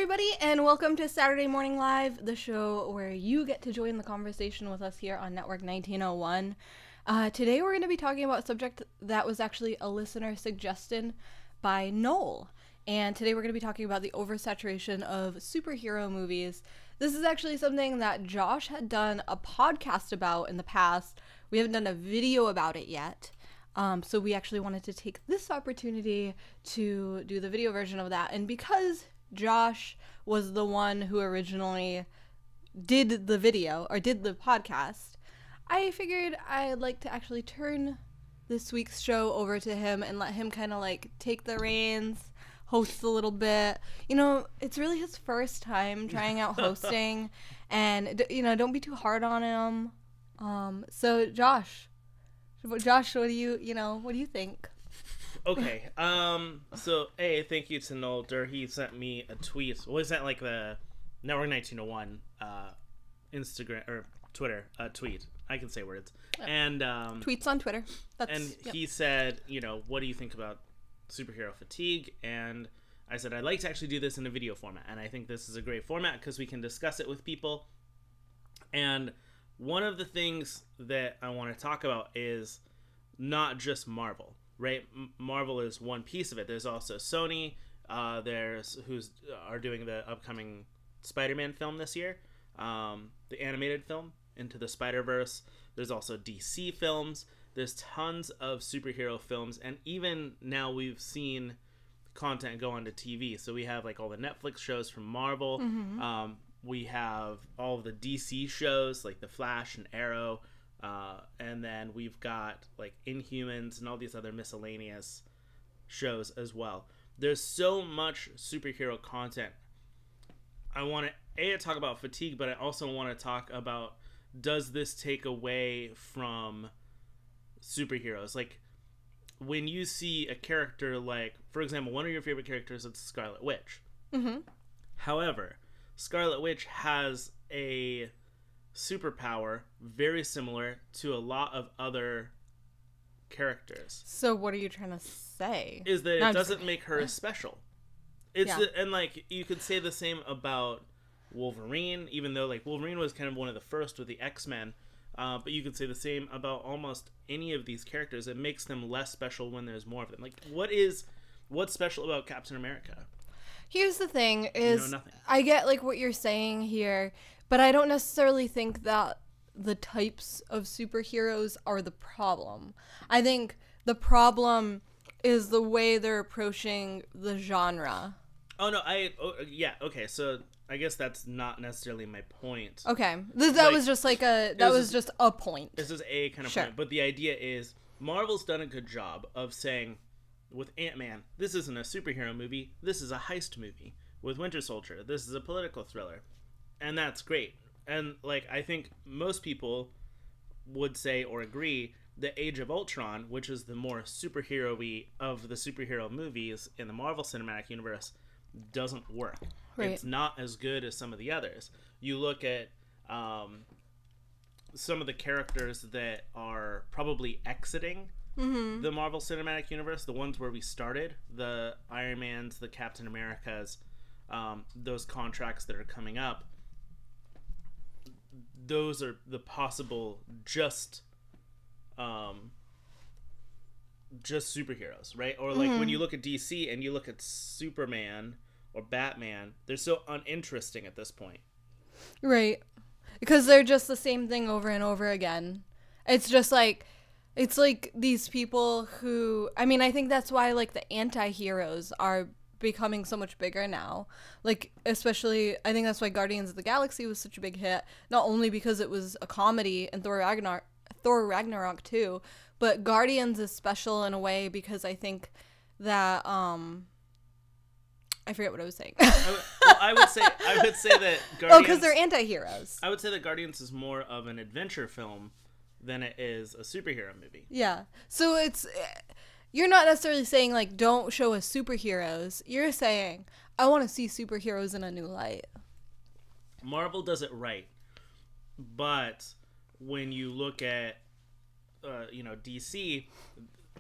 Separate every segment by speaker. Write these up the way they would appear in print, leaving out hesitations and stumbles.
Speaker 1: everybody, and welcome to Saturday Morning Live, the show where you get to join the conversation with us here on Network 1901. Today we're going to be talking about a subject that was actually a listener suggestion by Noel. And today we're going to be talking about the oversaturation of superhero movies. This is actually something that Josh had done a podcast about in the past. We haven't done a video about it yet. So we actually wanted to take this opportunity to do the video version of that. And because Josh was the one who originally did the video, or did the podcast, I figured I'd like to actually turn this week's show over to him and let him kind of like take the reins, host a little bit. You know, it's really his first time trying out hosting, and, you know, don't be too hard on him. So Josh, what do you think?
Speaker 2: Okay, so thank you to Noel. He sent me a tweet. Well, he sent like the Network 1901 Instagram or Twitter tweet. I can say words.
Speaker 1: Yep.
Speaker 2: And
Speaker 1: tweets on Twitter.
Speaker 2: He said, what do you think about superhero fatigue? And I said I'd like to actually do this in a video format, and I think this is a great format because we can discuss it with people. And one of the things that I want to talk about is not just Marvel. Right, Marvel is one piece of it. There's also Sony. There's are doing the upcoming Spider-Man film this year, the animated film Into the Spider-Verse. There's also DC films. There's tons of superhero films, and even now we've seen content go onto TV. So we have like all the Netflix shows from Marvel. Mm-hmm. We have all of the DC shows like The Flash and Arrow. And then we've got like Inhumans and all these other miscellaneous shows as well. There's so much superhero content. I want to talk about fatigue, but I also want to talk about, does this take away from superheroes? Like when you see a character like, for example, one of your favorite characters is Scarlet Witch. Mm-hmm. However, Scarlet Witch has a superpower very similar to a lot of other characters.
Speaker 1: So what are you trying to say?
Speaker 2: Is that it doesn't make her special. And like you could say the same about Wolverine, even though like Wolverine was kind of one of the first with the X-Men, but you could say the same about almost any of these characters. It makes them less special when there's more of them. Like what's special about Captain America?
Speaker 1: Here's the thing is, I get like what you're saying here, but I don't necessarily think that the types of superheroes are the problem. I think the problem is the way they're approaching the genre.
Speaker 2: Okay, so I guess that's not necessarily my point.
Speaker 1: Okay, that was just like just a point.
Speaker 2: This is a kind of point, but the idea is Marvel's done a good job of saying, with Ant-Man, this isn't a superhero movie, this is a heist movie. With Winter Soldier, this is a political thriller. And that's great. And like I think most people would say or agree that Age of Ultron, which is the more superhero-y of the superhero movies in the Marvel Cinematic Universe, doesn't work. Right. It's not as good as some of the others. You look at some of the characters that are probably exiting the Marvel Cinematic Universe, the ones where we started, the Iron Mans, the Captain Americas, those contracts that are coming up. Those are the possible just superheroes, right? Or like when you look at DC and you look at Superman or Batman, they're so uninteresting at this point.
Speaker 1: Right. Because they're just the same thing over and over again. It's just like, it's like these people who, I mean, I think that's why like the anti-heroes are becoming so much bigger now. Like, especially, I think that's why Guardians of the Galaxy was such a big hit. Not only because it was a comedy, and Thor Ragnarok too, but Guardians is special in a way because I think that I forget what I was saying.
Speaker 2: I would say that Guardians,
Speaker 1: because they're anti-heroes.
Speaker 2: I would say that Guardians is more of an adventure film than it is a superhero movie.
Speaker 1: Yeah. So it's, you're not necessarily saying like don't show us superheroes. You're saying I want to see superheroes in a new light.
Speaker 2: Marvel does it right. But when you look at DC,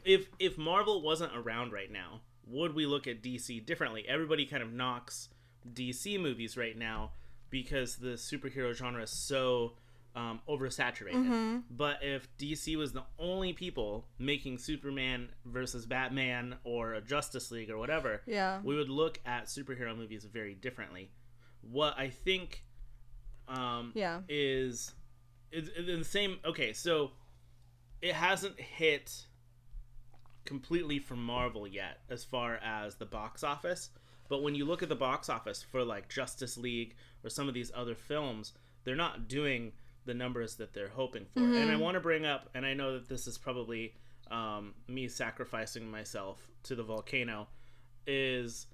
Speaker 2: if Marvel wasn't around right now, would we look at DC differently? Everybody kind of knocks DC movies right now because the superhero genre is so oversaturated. But if DC was the only people making Superman versus Batman or a Justice League or whatever, we would look at superhero movies very differently. What I think is the same. Okay, so it hasn't hit completely for Marvel yet as far as the box office, but when you look at the box office for like Justice League or some of these other films, they're not doing the numbers that they're hoping for. And I want to bring up, and I know that this is probably me sacrificing myself to the volcano, is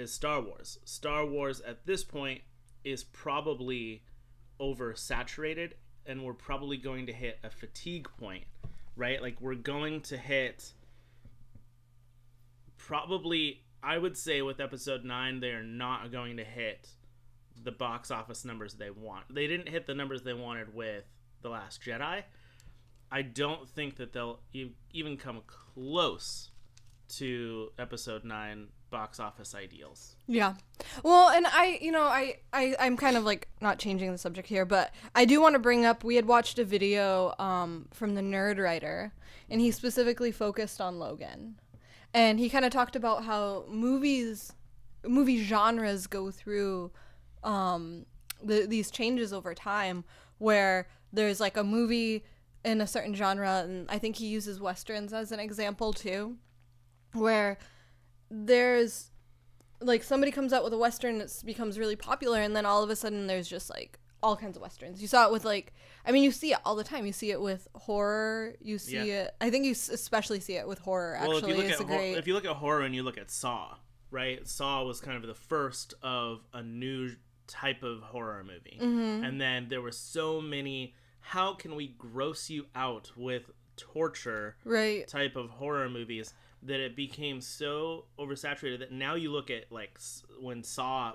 Speaker 2: Star Wars. Star Wars at this point is probably oversaturated, and we're probably going to hit a fatigue point, right? Like we're going to hit probably, I would say with episode 9, they're not going to hit the box office numbers they want. They didn't hit the numbers they wanted with The Last Jedi. I don't think that they'll even come close to episode 9 box office ideals.
Speaker 1: Yeah. Well, and I'm kind of like not changing the subject here, but I do want to bring up, we had watched a video from the Nerd Writer, and he specifically focused on Logan. And he kind of talked about how movie genres go through these changes over time, where there's like a movie in a certain genre, and I think he uses Westerns as an example too, where there's like somebody comes out with a Western that becomes really popular, and then all of a sudden there's just like all kinds of Westerns. You saw it with like, I mean, you see it all the time. You see it with horror. You see it. I think you especially see it with horror. Actually,
Speaker 2: well, if you look at horror and you look at Saw, right? Saw was kind of the first of a new type of horror movie, and then there were so many. How can we gross you out with torture, right? Type of horror movies that it became so oversaturated that now you look at like when Saw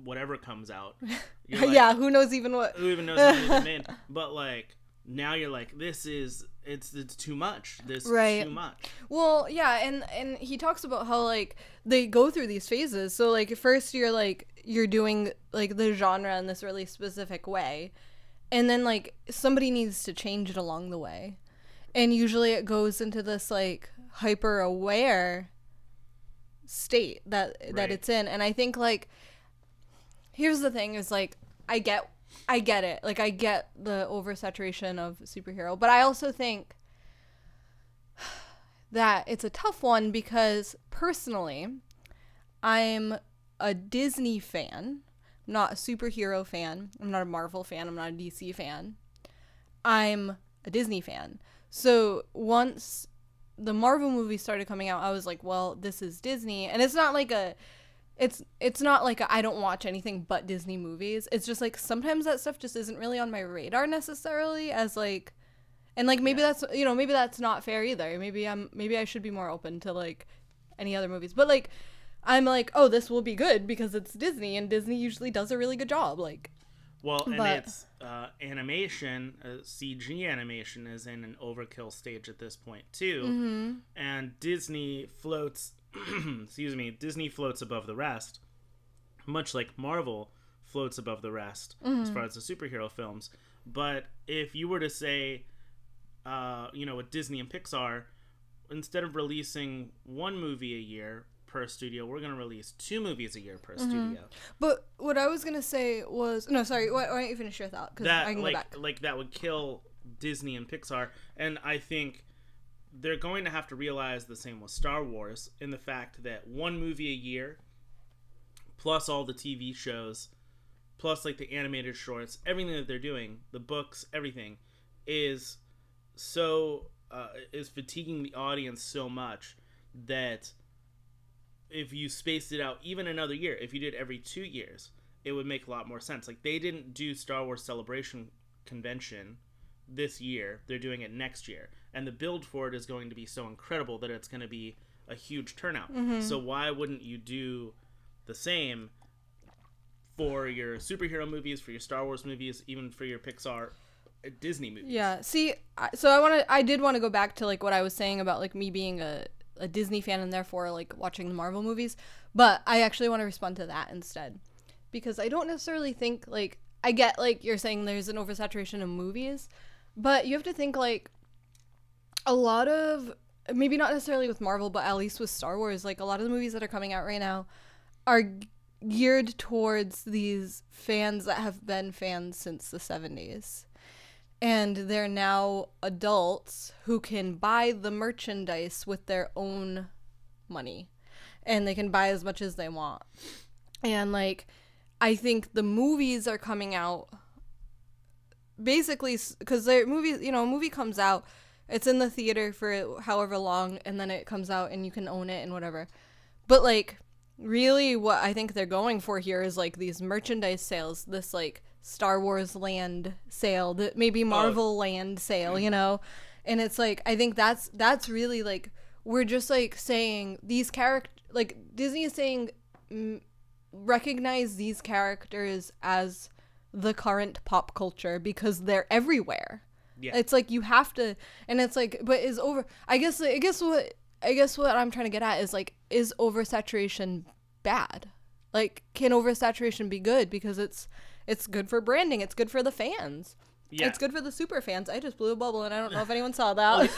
Speaker 2: whatever comes out, like,
Speaker 1: yeah, who knows even what
Speaker 2: they made, but like now you're like, this is it's too much, this is too much.
Speaker 1: Well, yeah, and he talks about how like they go through these phases. So like first you're doing like the genre in this really specific way, and then like somebody needs to change it along the way, and usually it goes into this like hyper aware state that it's in. And I think like here's the thing is like I get it. Like I get the oversaturation of superhero, but I also think that it's a tough one because personally I'm a Disney fan, not a superhero fan. I'm not a Marvel fan. I'm not a DC fan. I'm a Disney fan. So once the Marvel movies started coming out, I was like, well, this is Disney. And it's not like it's not like I don't watch anything but Disney movies. It's just like sometimes that stuff just isn't really on my radar necessarily as like, and like maybe that's, you know, maybe that's not fair either. Maybe I should be more open to like any other movies. But like I'm like, oh, this will be good because it's Disney, and Disney usually does a really good job. Like,
Speaker 2: well, and it's animation, CG animation is in an overkill stage at this point too, and Disney floats. Disney floats above the rest, much like Marvel floats above the rest as far as the superhero films. But if you were to say, with Disney and Pixar, instead of releasing one movie a year per studio, we're going to release 2 movies a year per studio.
Speaker 1: But what I was going to say was, no, sorry, why don't you finish your thought? Because I can go back.
Speaker 2: Like that would kill Disney and Pixar, and I think they're going to have to realize the same with Star Wars, in the fact that one movie a year, plus all the TV shows, plus like the animated shorts, everything that they're doing, the books, everything, is so is fatiguing the audience so much that if you spaced it out even another year, if you did every 2 years, it would make a lot more sense. Like they didn't do Star Wars Celebration Convention this year, they're doing it next year, and the build for it is going to be so incredible that it's going to be a huge turnout. So why wouldn't you do the same for your superhero movies, for your Star Wars movies, even for your Pixar Disney movies?
Speaker 1: Yeah, see, so I did want to go back to like what I was saying about like me being a a Disney fan and therefore like watching the Marvel movies. But I actually want to respond to that instead, because I don't necessarily think like, I get like you're saying there's an oversaturation of movies, but you have to think like a lot of, maybe not necessarily with Marvel, but at least with Star Wars, like a lot of the movies that are coming out right now are geared towards these fans that have been fans since the 70s. And they're now adults who can buy the merchandise with their own money. And they can buy as much as they want. And, like, I think the movies are coming out basically because they're movies, you know, a movie comes out, it's in the theater for however long, and then it comes out and you can own it and whatever. But, like, really what I think they're going for here is, like, these merchandise sales, this, like, Star Wars land sale, that maybe Marvel land sale, you know? And it's, like, I think that's really, like, we're just, like, saying these characters, like, Disney is saying recognize these characters as the current pop culture because they're everywhere. Yeah. It's like you have to, and it's like, but is over, I guess what I'm trying to get at is like, is oversaturation bad? Like, can oversaturation be good? Because it's good for branding, it's good for the fans. Yeah. It's good for the super fans. I just blew a bubble and I don't know if anyone saw that.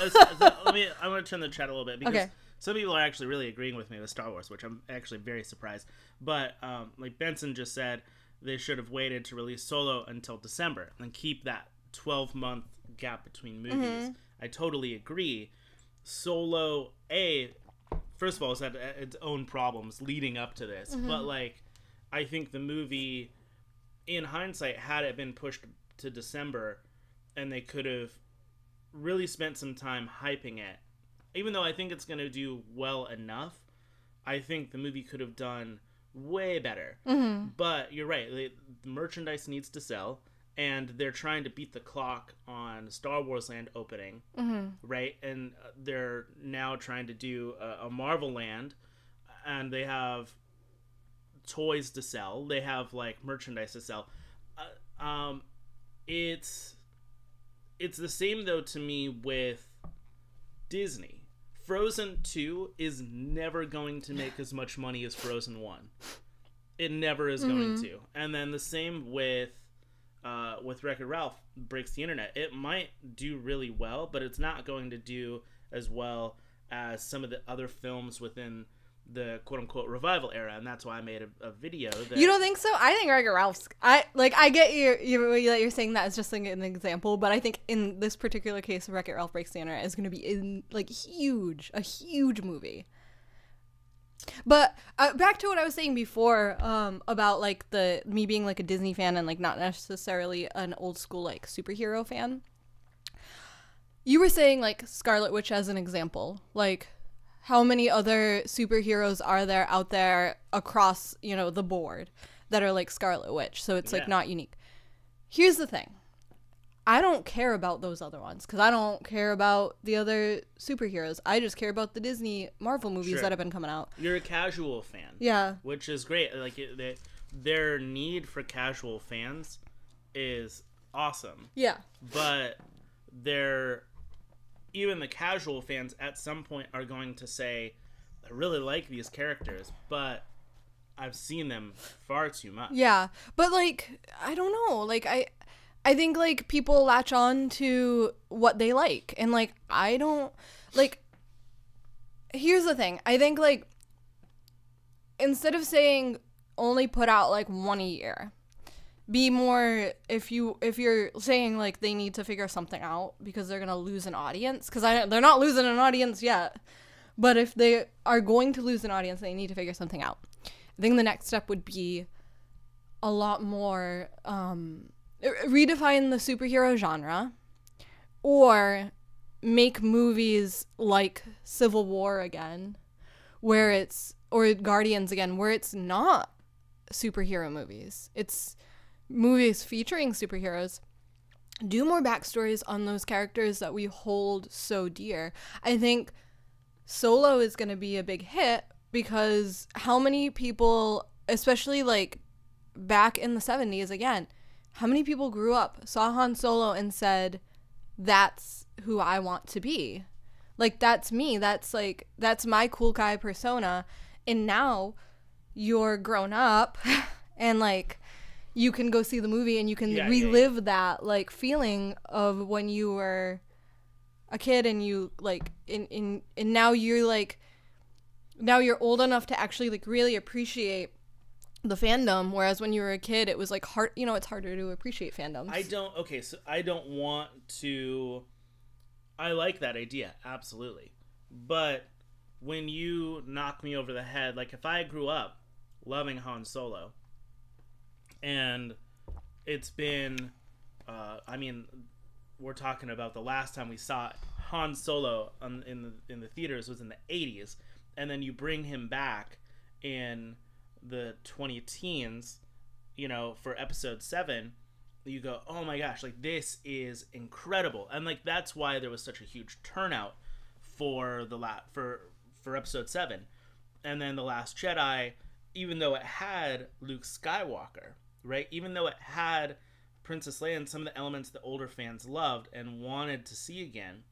Speaker 2: I want to turn the chat a little bit because some people are actually really agreeing with me with Star Wars, which I'm actually very surprised. But like Benson just said, they should have waited to release Solo until December and keep that 12-month gap between movies. Mm-hmm. I totally agree. Solo, first of all, has had its own problems leading up to this. Mm-hmm. But, like, I think the movie, in hindsight, had it been pushed to December, and they could have really spent some time hyping it. Even though I think it's going to do well enough, I think the movie could have done way better. Mm-hmm. But you're right. The merchandise needs to sell. And they're trying to beat the clock on Star Wars Land opening, mm-hmm. right? And they're now trying to do a Marvel Land, and they have toys to sell. They have like merchandise to sell. It's the same though to me with Disney. Frozen 2 is never going to make as much money as Frozen 1. It never is mm-hmm. going to. And then the same with Wreck-It Ralph Breaks the Internet. It might do really well, but it's not going to do as well as some of the other films within the quote-unquote revival era, and that's why I made a video that...
Speaker 1: You don't think so? I think Wreck-It Ralph's... I get you're saying that as just like an example, but I think in this particular case, Wreck-It Ralph Breaks the Internet is going to be a huge movie. But back to what I was saying before about like me being like a Disney fan and like not necessarily an old school like superhero fan. You were saying like Scarlet Witch as an example. Like, how many other superheroes are there out there across, you know, the board that are like Scarlet Witch? So it's like not unique. Here's the thing. I don't care about those other ones because I don't care about the other superheroes. I just care about the Disney Marvel movies that have been coming out.
Speaker 2: You're a casual fan.
Speaker 1: Yeah.
Speaker 2: Which is great. Like, their need for casual fans is awesome.
Speaker 1: Yeah.
Speaker 2: But even the casual fans at some point are going to say, I really like these characters, but I've seen them far too much.
Speaker 1: Yeah. But, like, I don't know. Like, I think, like, people latch on to what they like. And, like, I don't... Like, here's the thing. I think, like, instead of saying only put out, like, one a year, be more... If you're saying, like, they need to figure something out because they're going to lose an audience. Because they're not losing an audience yet. But if they are going to lose an audience, they need to figure something out. I think the next step would be a lot more... redefine the superhero genre, or make movies like Civil War again, or Guardians again, where it's not superhero movies. It's movies featuring superheroes. Do more backstories on those characters that we hold so dear. I think Solo is going to be a big hit because how many people, especially like back in the 70s again, how many people grew up, saw Han Solo, and said, that's who I want to be? Like, that's me. That's my cool guy persona. And now you're grown up and like you can go see the movie and you can relive that like feeling of when you were a kid, and you like and now you're like, now you're old enough to actually like really appreciate the fandom, whereas when you were a kid it was like hard, you know, it's harder to appreciate fandoms.
Speaker 2: I like that idea, absolutely, but when you knock me over the head, like if I grew up loving Han Solo, and it's been I mean, we're talking about the last time we saw Han Solo in the theaters was in the 80s, and then you bring him back in the 2010s, you know, for episode 7, you go, oh my gosh, like this is incredible. And like that's why there was such a huge turnout for for episode 7. And then The Last Jedi, even though it had Luke Skywalker, right? Even though it had Princess Leia and some of the elements that older fans loved and wanted to see again,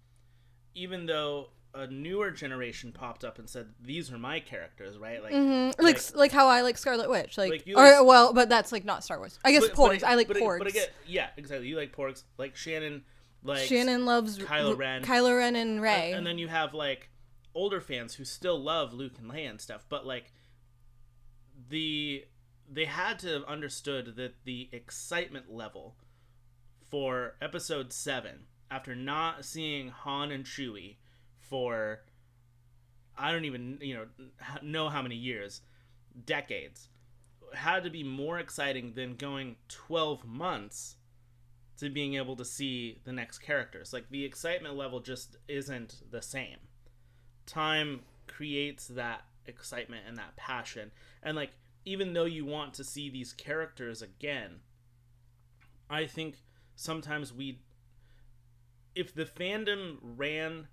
Speaker 2: even though a newer generation popped up and said, these are my characters, right? Like,
Speaker 1: like how I like Scarlet Witch, but that's like not Star Wars. I guess Porgs. I like Porgs.
Speaker 2: But again, yeah, exactly. You like Porgs. Like Shannon
Speaker 1: loves
Speaker 2: Kylo Ren
Speaker 1: and Rey.
Speaker 2: And then you have like older fans who still love Luke and Leia and stuff, but like they had to have understood that the excitement level for episode 7, after not seeing Han and Chewie for I don't even know how many years, decades, had to be more exciting than going 12 months to being able to see the next characters. Like the excitement level just isn't the same. Time creates that excitement and that passion, and like even though you want to see these characters again, I think sometimes if the fandom ran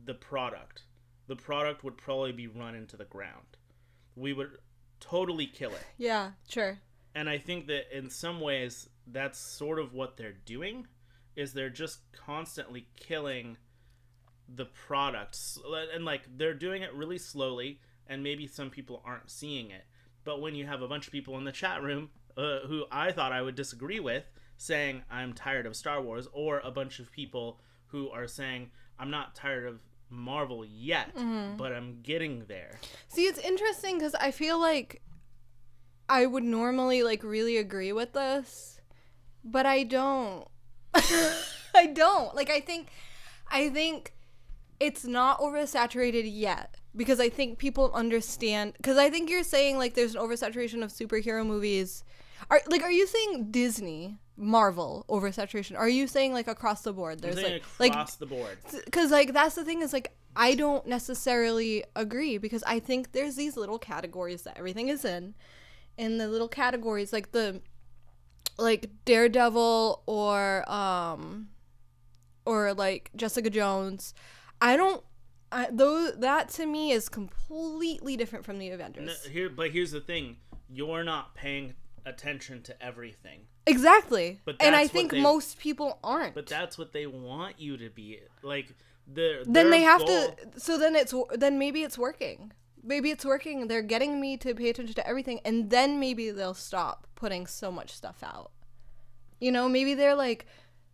Speaker 2: the product would probably be run into the ground. We would totally kill it.
Speaker 1: Yeah, sure.
Speaker 2: And I think that in some ways that's sort of what they're doing, is they're just constantly killing the products, and like they're doing it really slowly, and maybe some people aren't seeing it. But when you have a bunch of people in the chat room who I thought I would disagree with saying I'm tired of Star Wars, or a bunch of people who are saying I'm not tired of Marvel yet, but I'm getting there.
Speaker 1: See, it's interesting because I feel like I would normally like really agree with this, but I don't. I don't. Like I think it's not oversaturated yet, because I think people understand, because I think you're saying like there's an oversaturation of superhero movies. Are you saying Disney, Marvel oversaturation? Are you saying like across the board?
Speaker 2: There's across the board.
Speaker 1: Because like that's the thing, is like I don't necessarily agree, because I think there's these little categories that everything is in, and the little categories like Daredevil or like Jessica Jones. That to me is completely different from the Avengers.
Speaker 2: But here's the thing: you're not paying attention to everything.
Speaker 1: Exactly. And I think most people aren't.
Speaker 2: But that's what they want you to be. Like then
Speaker 1: they have to. So then maybe it's working. Maybe it's working. They're getting me to pay attention to everything, and then maybe they'll stop putting so much stuff out. You know, maybe they're like,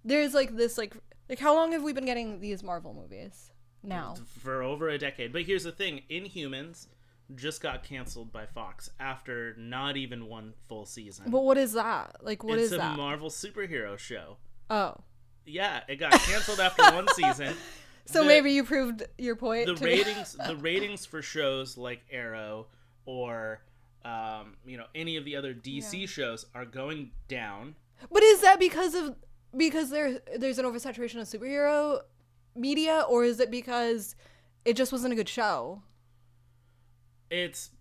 Speaker 1: there's like this like how long have we been getting these Marvel movies now?
Speaker 2: For over a decade. But here's the thing: Inhumans just got canceled by Fox after not even one full season.
Speaker 1: But what is that? Like, what is that?
Speaker 2: It's a Marvel superhero show.
Speaker 1: Oh.
Speaker 2: Yeah, it got canceled after one season.
Speaker 1: So maybe you proved your point.
Speaker 2: The ratings for shows like Arrow or any of the other DC shows are going down.
Speaker 1: But is that because there's an oversaturation of superhero media, or is it because it just wasn't a good show?
Speaker 2: It's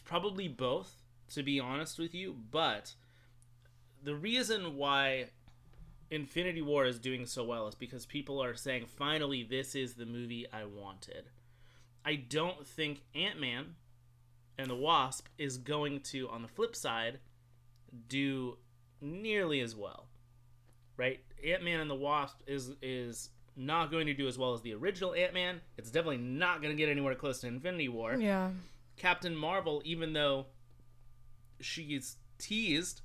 Speaker 2: probably both, to be honest with you, but the reason why Infinity War is doing so well is because people are saying, finally, this is the movie I wanted. I don't think Ant-Man and the Wasp is going to, on the flip side, do nearly as well. Right? Ant-Man and the Wasp is not going to do as well as the original Ant-Man. It's definitely not going to get anywhere close to Infinity War.
Speaker 1: Yeah.
Speaker 2: Captain Marvel, even though she's teased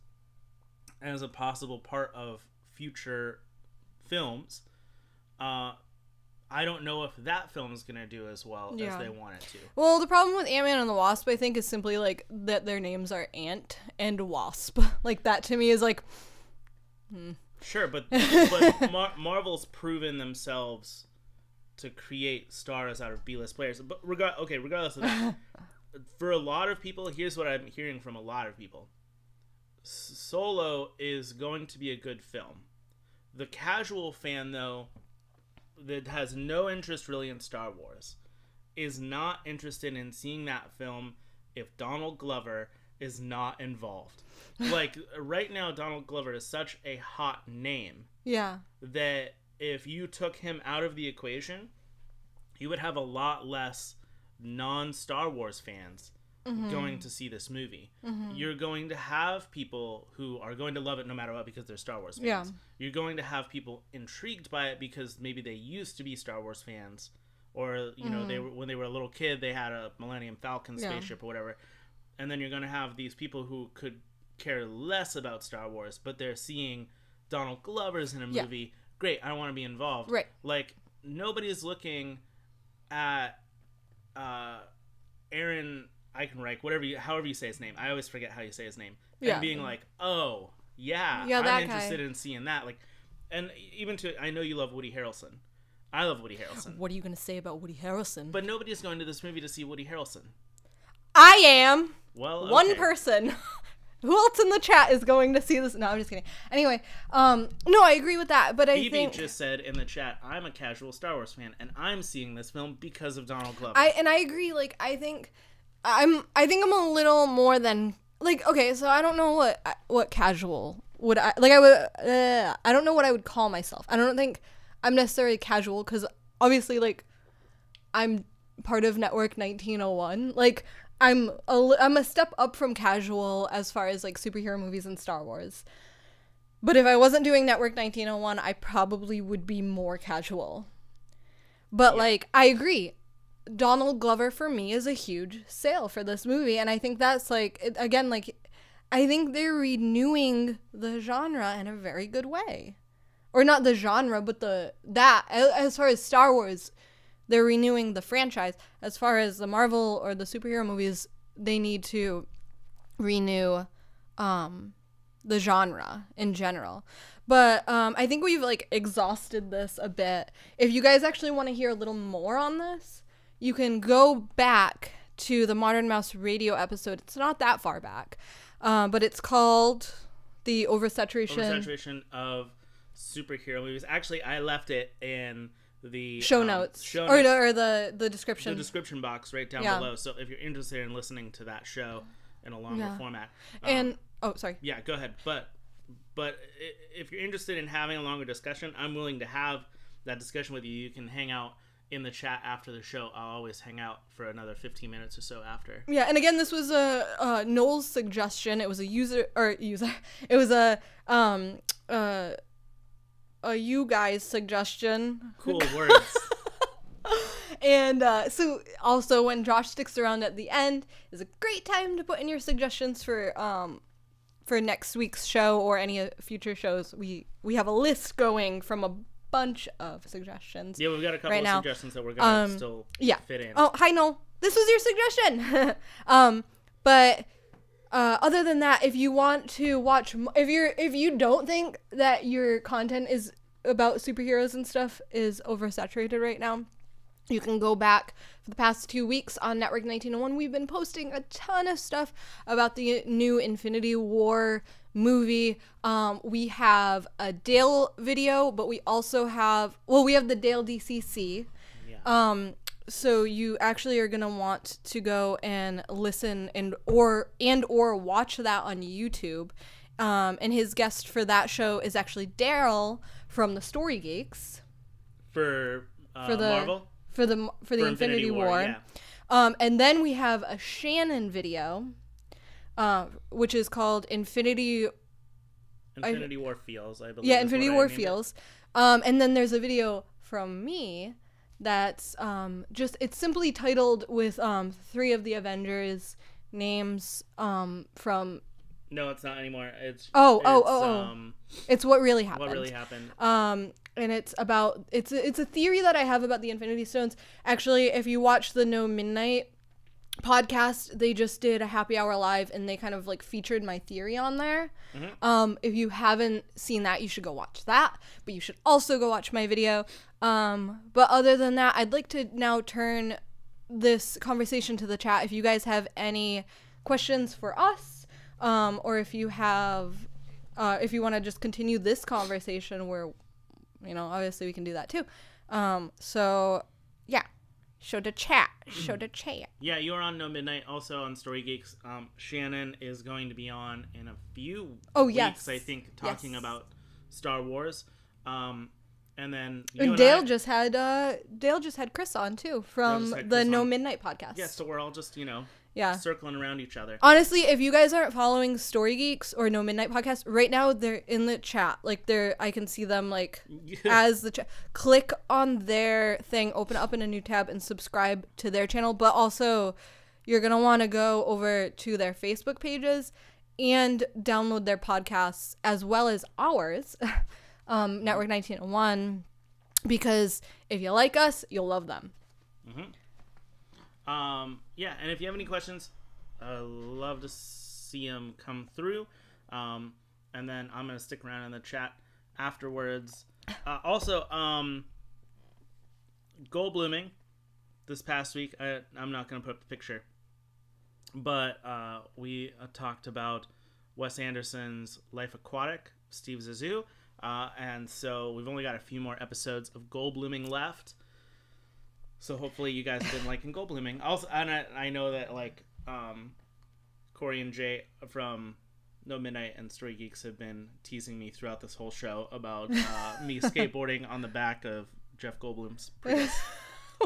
Speaker 2: as a possible part of future films, I don't know if that film is going to do as well as they want it to.
Speaker 1: Well, the problem with Ant-Man and the Wasp, I think, is simply, like, that their names are Ant and Wasp. Like, that to me is, like...
Speaker 2: Sure, but Marvel's proven themselves to create stars out of B-list players. But regardless of that, for a lot of people, here's what I'm hearing from a lot of people. Solo is going to be a good film. The casual fan, though, that has no interest really in Star Wars, is not interested in seeing that film if Donald Glover is not involved. Like, right now, Donald Glover is such a hot name.
Speaker 1: Yeah.
Speaker 2: That if you took him out of the equation, you would have a lot less non-Star Wars fans going to see this movie. You're going to have people who are going to love it no matter what because they're Star Wars fans.
Speaker 1: Yeah.
Speaker 2: You're going to have people intrigued by it because maybe they used to be Star Wars fans, or you know, they were, when they were a little kid, they had a Millennium Falcon spaceship or whatever. And then you're going to have these people who could care less about Star Wars, but they're seeing Donald Glover's in a movie. Great, I want to be involved.
Speaker 1: Right.
Speaker 2: Like, nobody's looking at Aaron Eichenreich, however you say his name. I always forget how you say his name. And being like, oh, yeah, I'm interested in seeing that. Like, and even I know you love Woody Harrelson. I love Woody Harrelson.
Speaker 1: What are you going to say about Woody Harrelson?
Speaker 2: But nobody's going to this movie to see Woody Harrelson.
Speaker 1: I am.
Speaker 2: Well, okay.
Speaker 1: One person. Who else in the chat is going to see this? No, I'm just kidding. Anyway, no, I agree with that, but I think...
Speaker 2: just said in the chat, I'm a casual Star Wars fan, and I'm seeing this film because of Donald Glover.
Speaker 1: I agree. Like, I think I'm a little more than... Like, okay, so I don't know what casual would I... Like, I don't know what I would call myself. I don't think I'm necessarily casual, because obviously, like, I'm part of Network 1901. Like... I'm a step up from casual as far as, like, superhero movies and Star Wars. But if I wasn't doing Network 1901, I probably would be more casual. But, like, I agree. Donald Glover, for me, is a huge sale for this movie. And I think that's, like, again, like, I think they're renewing the genre in a very good way. Or not the genre, but as far as Star Wars, they're renewing the franchise. As far as the Marvel or the superhero movies, they need to renew the genre in general. But I think we've, like, exhausted this a bit. If you guys actually want to hear a little more on this, you can go back to the Modern Mouse radio episode. It's not that far back, but it's called The Oversaturation
Speaker 2: of Superhero Movies. Actually, I left it in the
Speaker 1: show notes. Or the description
Speaker 2: box right down below. So if you're interested in listening to that show in a longer format, yeah, go ahead. But if you're interested in having a longer discussion, I'm willing to have that discussion with you. You can hang out in the chat after the show. I'll always hang out for another 15 minutes or so after.
Speaker 1: Yeah, and again, this was a Noel's suggestion. It was it was a you guys suggestion.
Speaker 2: Cool words.
Speaker 1: And so also, when Josh sticks around at the end, is a great time to put in your suggestions for next week's show or any future shows. We have a list going from a bunch of suggestions.
Speaker 2: Yeah, we've got a couple of suggestions that we're gonna still fit in.
Speaker 1: Oh, hi Noel. This was your suggestion. But other than that, if you want to watch, if you don't think that your content is about superheroes and stuff is oversaturated right now, you can go back for the past 2 weeks on Network 1901. We've been posting a ton of stuff about the new Infinity War movie. We have a Dale video, but we also have, we have the Dale DCC. Yeah. So you actually are gonna want to go and listen or watch that on YouTube. And his guest for that show is actually Daryl from the Story Geeks.
Speaker 2: For Marvel?
Speaker 1: For the Infinity War. Yeah. And then we have a Shannon video, which is called Infinity
Speaker 2: War Feels, I believe.
Speaker 1: Yeah, Infinity War Feels. And then there's a video from me that's it's simply titled with 3 of the Avengers names from.
Speaker 2: No, it's not anymore. It's
Speaker 1: it's what really happened.
Speaker 2: What really happened.
Speaker 1: And it's about it's a theory that I have about the Infinity Stones. Actually, if you watch the No Midnight podcast, they just did a happy hour live and they kind of like featured my theory on there. If you haven't seen that, you should go watch that, but you should also go watch my video. But other than that, I'd like to now turn this conversation to the chat. If you guys have any questions for us, or if you have if you want to just continue this conversation, where obviously we can do that too. So yeah, show the chat.
Speaker 2: Yeah, you're on No Midnight, also on Story Geeks. Shannon is going to be on in a few weeks, I think, talking about Star Wars. And then
Speaker 1: Dale just had Chris on too from the No Midnight podcast.
Speaker 2: Yeah, so we're all just circling around each other.
Speaker 1: Honestly, if you guys aren't following Story Geeks or No Midnight podcast right now, they're in the chat. Like I can see them as the chat. Click on their thing, open up in a new tab, and subscribe to their channel. But also, you're gonna want to go over to their Facebook pages and download their podcasts as well as ours, Network 1901, because if you like us, you'll love them.
Speaker 2: Yeah, and if you have any questions, I'd love to see them come through. And then I'm going to stick around in the chat afterwards. Also, Goldbluming this past week, I'm not going to put up the picture, but we talked about Wes Anderson's Life Aquatic, Steve Zissou, and so we've only got a few more episodes of Goldbluming left. So hopefully you guys have been liking Goldbluming. Also, and I know that Corey and Jay from No Midnight and Story Geeks have been teasing me throughout this whole show about me skateboarding on the back of Jeff Goldblum's Prius.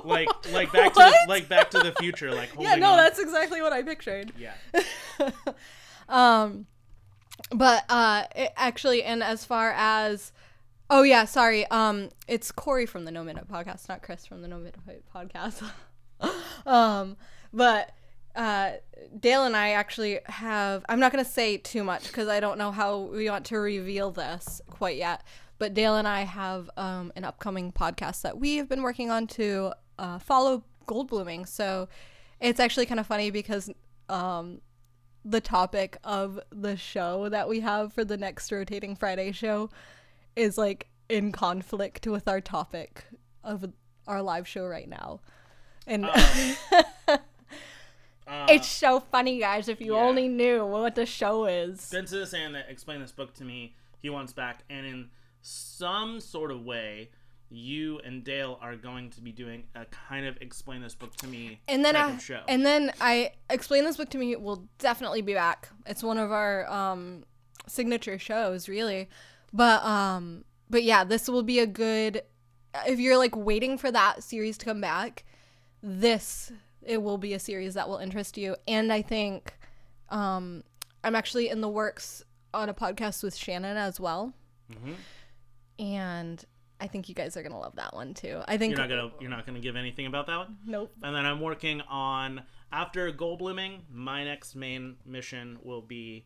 Speaker 2: Back to the Future.
Speaker 1: Yeah, no, that's exactly what I pictured.
Speaker 2: Yeah.
Speaker 1: But actually, and as far as. Oh, yeah, sorry. It's Corey from the No Midnight podcast, not Chris from the No Midnight podcast. But Dale and I actually have... I'm not going to say too much because I don't know how we want to reveal this quite yet. But Dale and I have an upcoming podcast that we have been working on to follow Goldbluming. So it's actually kind of funny because the topic of the show that we have for the next Rotating Friday show is in conflict with our topic of our live show right now. And it's so funny, guys, if you only knew what the show is.
Speaker 2: Vince is saying that explain this book to me, he wants back, and in some sort of way you and Dale are going to be doing a kind of explain this book to me type of show.
Speaker 1: And then I explain this book to me will definitely be back. It's one of our signature shows, really. But yeah, this will be a good, if you're waiting for that series to come back, it will be a series that will interest you. And I think I'm actually in the works on a podcast with Shannon as well. And I think you guys are going to love that one too. I think
Speaker 2: you're not gonna give anything about that one?
Speaker 1: Nope.
Speaker 2: And then I'm working on, after Goldbluming, my next main mission will be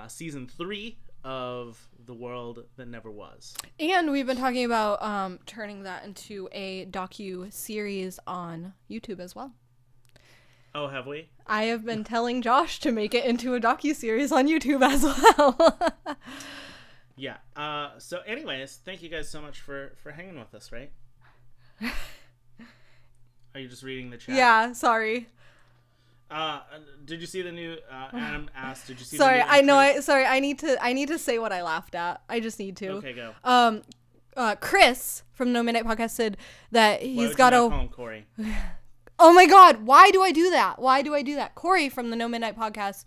Speaker 2: season 3 of The World That Never Was.
Speaker 1: And we've been talking about turning that into a docu-series on YouTube as well.
Speaker 2: Oh, have we?
Speaker 1: I have been telling Josh to make it into a docu-series on YouTube as well.
Speaker 2: Yeah. So anyways, thank you guys so much for hanging with us, right? Are you just reading the chat?
Speaker 1: Yeah, sorry.
Speaker 2: Did you see the new Adam asked, did you see
Speaker 1: sorry,
Speaker 2: the new
Speaker 1: I need to say what I laughed at. I just need to.
Speaker 2: Okay, go.
Speaker 1: Chris from No Midnight Podcast said that he's
Speaker 2: got to
Speaker 1: call
Speaker 2: him Corey.
Speaker 1: Oh my god, why do I do that? Corey from the No Midnight Podcast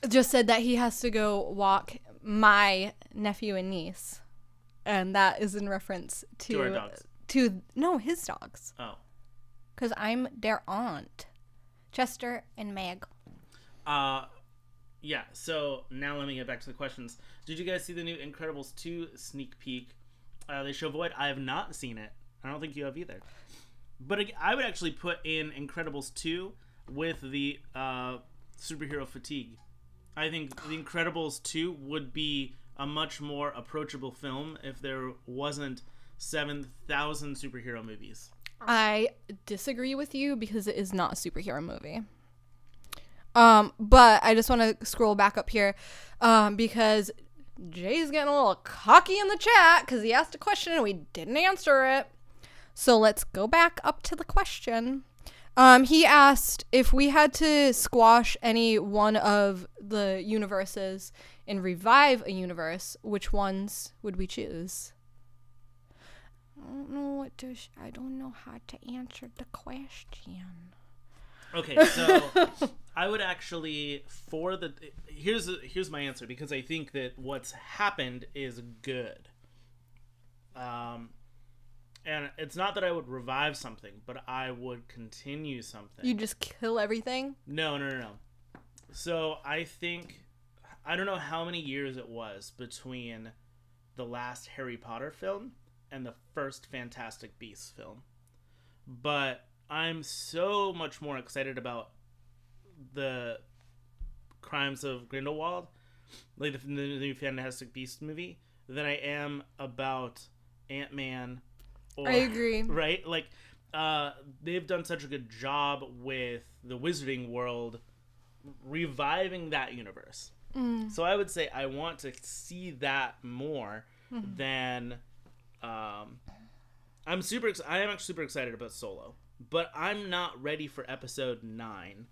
Speaker 1: just said that he has to go walk my nephew and niece. And that is in reference to
Speaker 2: our dogs.
Speaker 1: No, his dogs.
Speaker 2: Oh. Because
Speaker 1: I'm their aunt. Chester and Meg.
Speaker 2: Yeah, so now let me get back to the questions. Did you guys see the new Incredibles 2 sneak peek? They show Void. I have not seen it. I don't think you have either. But I would actually put in Incredibles 2 with the superhero fatigue. I think The Incredibles 2 would be a much more approachable film if there wasn't 7,000 superhero movies.
Speaker 1: I disagree with you because it is not a superhero movie. But I just want to scroll back up here because Jay's getting a little cocky in the chat because he asked a question and we didn't answer it. So let's go back up to the question. He asked if we had to squash any one of the universes and revive a universe, which ones would we choose? I don't know how to answer the question.
Speaker 2: Okay, so I would actually here's my answer, because I think that what's happened is good. And it's not that I would revive something, but I would continue something.
Speaker 1: You just kill everything?
Speaker 2: No. So I don't know how many years it was between the last Harry Potter film and the first Fantastic Beasts film. But I'm so much more excited about the Crimes of Grindelwald, like the new Fantastic Beasts movie, than I am about Ant-Man. I
Speaker 1: agree.
Speaker 2: Right? Like, they've done such a good job with the Wizarding World reviving that universe. So I would say I want to see that more than... I am actually super excited about Solo, but I'm not ready for episode 9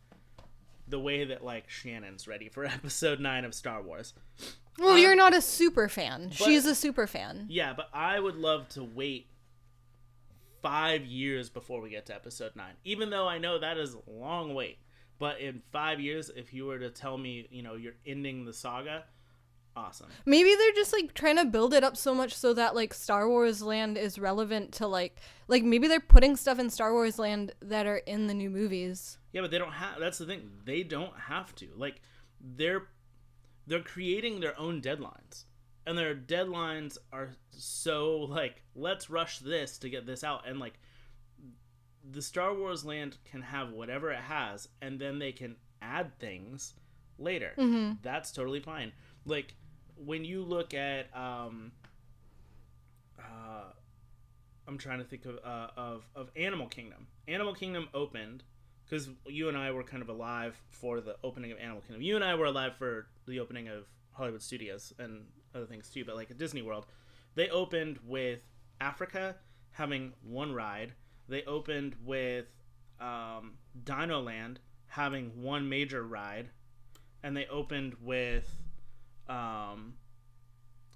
Speaker 2: the way that, like, Shannon's ready for episode 9 of Star Wars.
Speaker 1: Well, you're not a super fan. She's a super fan.
Speaker 2: Yeah, but I would love to wait 5 years before we get to episode 9, even though I know that is a long wait. But in 5 years, if you were to tell me, you're ending the saga, awesome.
Speaker 1: Maybe they're just like trying to build it up so much so that like Star Wars Land is relevant to like maybe they're putting stuff in Star Wars Land that are in the new movies.
Speaker 2: Yeah, but they don't have. That's the thing. They don't have to. Like, they're creating their own deadlines, and their deadlines are so like, let's rush this to get this out, and like the Star Wars Land can have whatever it has, and then they can add things later. That's totally fine. Like, when you look at I'm trying to think of Animal Kingdom. Animal Kingdom opened because you and I were kind of alive for the opening of Animal Kingdom. You and I were alive for the opening of Hollywood Studios and other things too, but like at Disney World, they opened with Africa having one ride. They opened with Dino Land having one major ride, and they opened with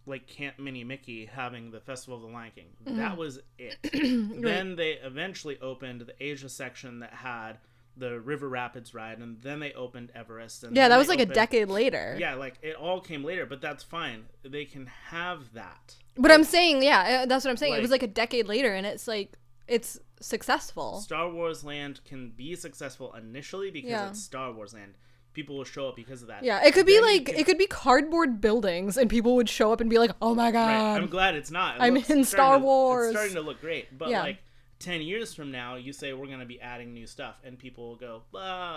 Speaker 2: like Camp Mini Mickey having the Festival of the Lion King. That was it. Then they eventually opened the Asia section that had the River Rapids ride, and then they opened Everest. And
Speaker 1: yeah, that was like a decade later.
Speaker 2: Yeah, like it all came later, but that's fine. They can have that.
Speaker 1: But I'm saying, yeah, that's what I'm saying. Like, it was like a decade later, and it's like, it's successful.
Speaker 2: Star Wars Land can be successful initially because it's Star Wars Land. People will show up because of that.
Speaker 1: Yeah, it could be like, it could be cardboard buildings, and people would show up and be like, oh my god.
Speaker 2: Right. I'm glad it's not.
Speaker 1: I'm in Star Wars.
Speaker 2: It's starting to look great. But like 10 years from now, you say we're going to be adding new stuff, and people will go,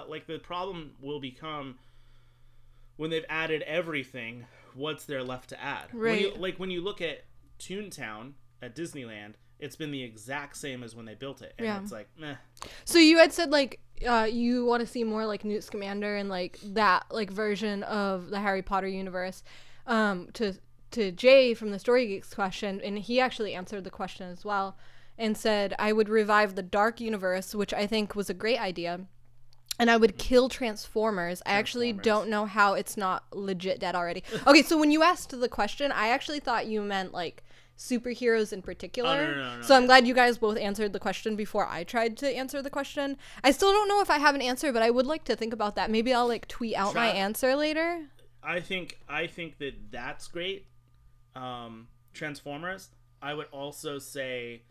Speaker 2: like the problem will become when they've added everything, what's there left to add?
Speaker 1: Right.
Speaker 2: When you look at Toontown at Disneyland, it's been the exact same as when they built it. And it's like, meh. So
Speaker 1: you had said like you want to see more like Newt Scamander and like that like version of the Harry Potter universe. To Jay from the Story Geeks question, and he actually answered the question as well and said, I would revive the Dark Universe, which I think was a great idea. And I would kill Transformers. I actually don't know how it's not legit dead already. Okay, so when you asked the question, I actually thought you meant like superheroes in particular.
Speaker 2: No.
Speaker 1: So I'm glad you guys both answered the question before I tried to answer the question. I still don't know if I have an answer, but I would like to think about that. Maybe I'll like tweet out my answer later.
Speaker 2: I think that that's great. Transformers. I would also say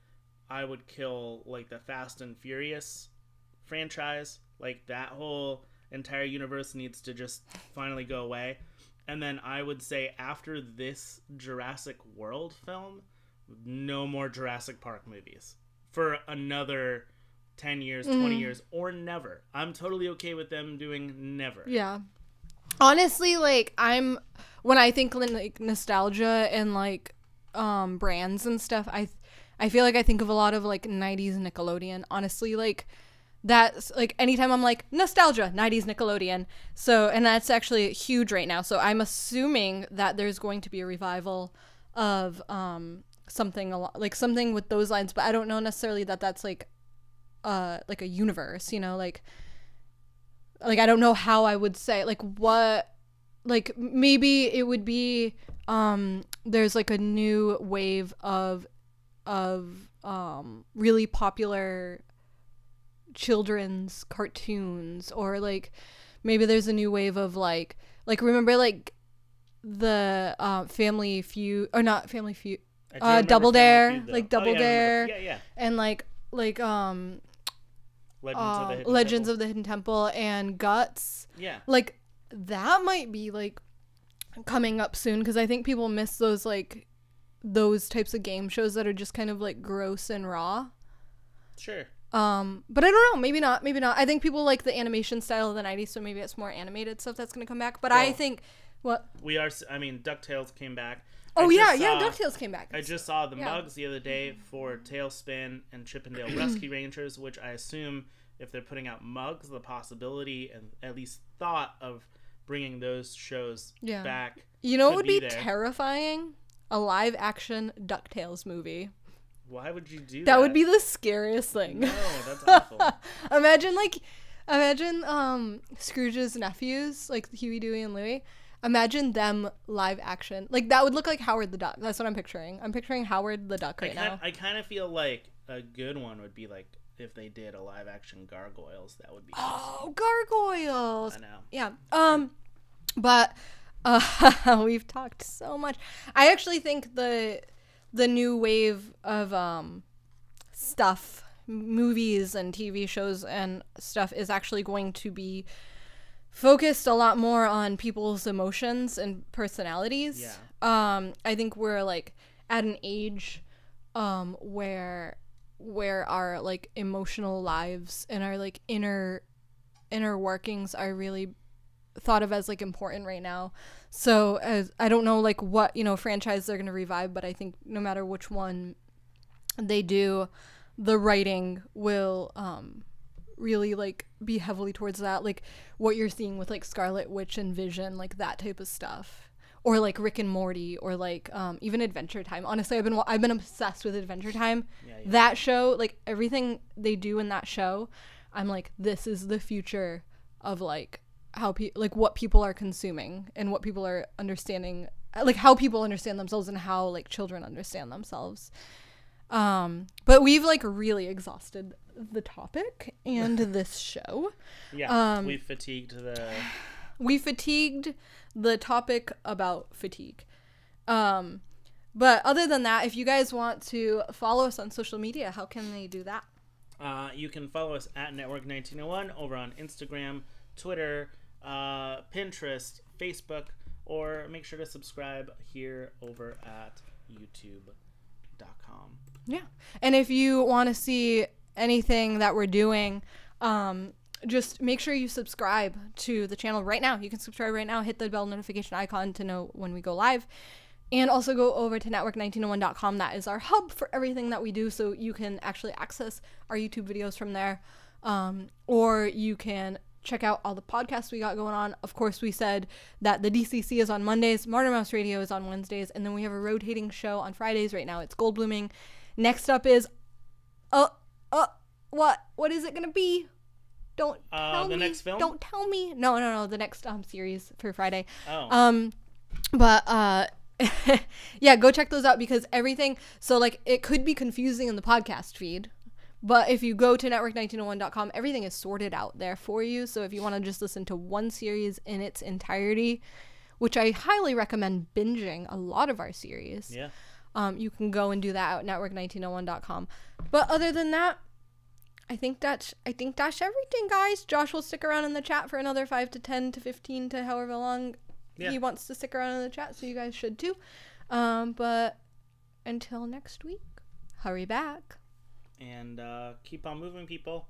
Speaker 2: I would kill like the Fast and Furious franchise, like that whole entire universe needs to just finally go away. And then I would say after this Jurassic World film, no more Jurassic Park movies for another 10 years, 20 years, or never. I'm totally okay with them doing never.
Speaker 1: Yeah. Honestly, like, when I think like nostalgia and like brands and stuff, I feel like I think of a lot of like 90s Nickelodeon. Honestly, like, that's like anytime I'm like nostalgia, 90s Nickelodeon. So, and that's actually huge right now. So I'm assuming that there's going to be a revival of something something with those lines, but I don't know necessarily that that's like a universe, you know, like I don't know how I would say, like, what, like, maybe it would be there's like a new wave of really popular children's cartoons, or like maybe there's a new wave of like remember like the Family Feud, or not Family Feud, Double Dare, like Double Dare, and like Legends of the Hidden Temple and Guts. Yeah, like that might be like coming up soon, because I think people miss those types of game shows that are just kind of like gross and raw. Sure. But I don't know, maybe not. I think people like the animation style of the 90s, so maybe it's more animated stuff that's going to come back. But well, I think
Speaker 2: DuckTales came back.
Speaker 1: DuckTales came back.
Speaker 2: I just saw the mugs the other day for Tailspin and Chippendale Rescue Rangers, which I assume if they're putting out mugs, the possibility and at least thought of bringing those shows back.
Speaker 1: You know what would be terrifying? A live action DuckTales movie.
Speaker 2: Why would you do that?
Speaker 1: That would be the scariest thing.
Speaker 2: No, that's awful.
Speaker 1: Imagine Scrooge's nephews, like Huey, Dewey, and Louie. Imagine them live action. Like, that would look like Howard the Duck. That's what I'm picturing. I'm picturing Howard the Duck now.
Speaker 2: I kind of feel like a good one would be like if they did a live action Gargoyles. That would be
Speaker 1: awesome. Gargoyles.
Speaker 2: I know.
Speaker 1: Yeah. But we've talked so much. I actually think the new wave of stuff, movies and TV shows and stuff, is actually going to be focused a lot more on people's emotions and personalities. Yeah. I think we're like at an age where our like emotional lives and our like inner workings are really thought of as like important right now. So as I don't know like what, you know, franchise they're going to revive, but I think no matter which one they do, the writing will really like be heavily towards that, like what you're seeing with like Scarlet Witch and Vision, like that type of stuff, or like Rick and Morty, or like even Adventure Time. Honestly, I've been obsessed with Adventure Time. Yeah. That show, like everything they do in that show, I'm like, this is the future of like how what people are consuming and what people are understanding, like how people understand themselves and how like children understand themselves. But we've like really exhausted the topic and this show.
Speaker 2: Yeah, we fatigued
Speaker 1: the topic about fatigue. But other than that, if you guys want to follow us on social media, how can they do that?
Speaker 2: You can follow us at Network 1901 over on Instagram, Twitter, Pinterest, Facebook, or make sure to subscribe here over at youtube.com.
Speaker 1: Yeah. And if you want to see anything that we're doing, just make sure you subscribe to the channel right now. You can subscribe right now, hit the bell notification icon to know when we go live. And also go over to network1901.com. That is our hub for everything that we do, so you can actually access our YouTube videos from there. Or you can check out all the podcasts we got going on. Of course, we said that the DCC is on Mondays, Martyr Mouse Radio is on Wednesdays, and then we have a rotating show on Fridays. Right now it's Gold Blooming. Next up is what is it gonna be? Don't tell me.
Speaker 2: Next film?
Speaker 1: Don't tell me. No, the next series for Friday.
Speaker 2: Oh.
Speaker 1: Yeah, go check those out, because everything, so like it could be confusing in the podcast feed, but if you go to network1901.com, everything is sorted out there for you. So if you want to just listen to one series in its entirety, which I highly recommend binging a lot of our series, you can go and do that at network1901.com. But other than that, I think that's everything, guys. Josh will stick around in the chat for another 5 to 10 to 15 to however long he wants to stick around in the chat, so you guys should too. But until next week, hurry back.
Speaker 2: And keep on moving, people.